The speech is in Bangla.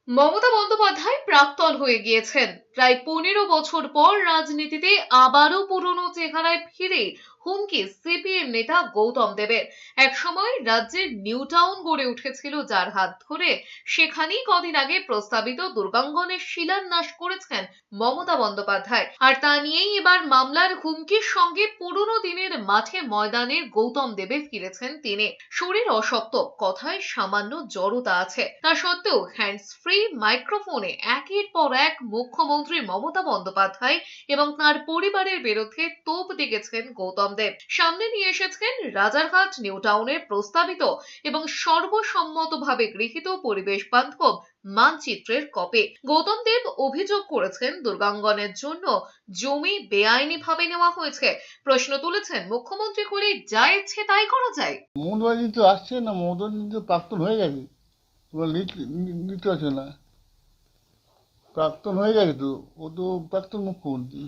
মমতা বন্দ্যোপাধ্যায় প্রাক্তন হয়ে গিয়েছেন। প্রায় 15 বছর পর রাজনীতিতে আবারও পুরনো চেহারায় ফিরে হুমকি সিপিএম নেতা গৌতম দেবের। একসময় রাজ্যের নিউ টাউন গড়ে উঠেছিল যার হাত ধরে, সেখানেই কদিন আগে প্রস্তাবিত দুর্গাঙ্গনের শিলান্যাস করেছেন মমতা বন্দ্যোপাধ্যায়। আর তা নিয়েই এবার মামলার হুমকির সঙ্গে পুরনো দিনের মাঠে ময়দানের গৌতম দেবে ফিরেছেন তিনি। শরীর অশক্ত, কথায় সামান্য জড়তা আছে, তা সত্ত্বেও হ্যান্ডস ফ্রি মাইক্রোফোনে একের পর এক মুখ্যমন্ত্রী মমতা বন্দ্যোপাধ্যায় এবং তার পরিবারের বিরুদ্ধে তোপ দেগেছেন গৌতম দেব। সামনে নিয়ে এসেছেন রাজারহাট নিউ টাউনের প্রস্তাবিত এবং সর্বসম্মতভাবে গৃহীত পরিবেশ বান্ধব মানচিত্রের কপি। গৌতম দেব অভিযোগ করেছেন দুর্গাঙ্গনের জন্য জমি বেআইনিভাবে নেওয়া হয়েছে। প্রশ্ন তুলেছেন, মুখ্যমন্ত্রী করে যা ইচ্ছে তাই করা যায়। মমতা ব্যানার্জি তো আসছে না, মমতা ব্যানার্জি তো প্রাক্তন হয়ে গেছে, তোমার নিতে আছে না, প্রাক্তন হয়ে গেছে তো, ও তো প্রাক্তন মুখ্যমন্ত্রী।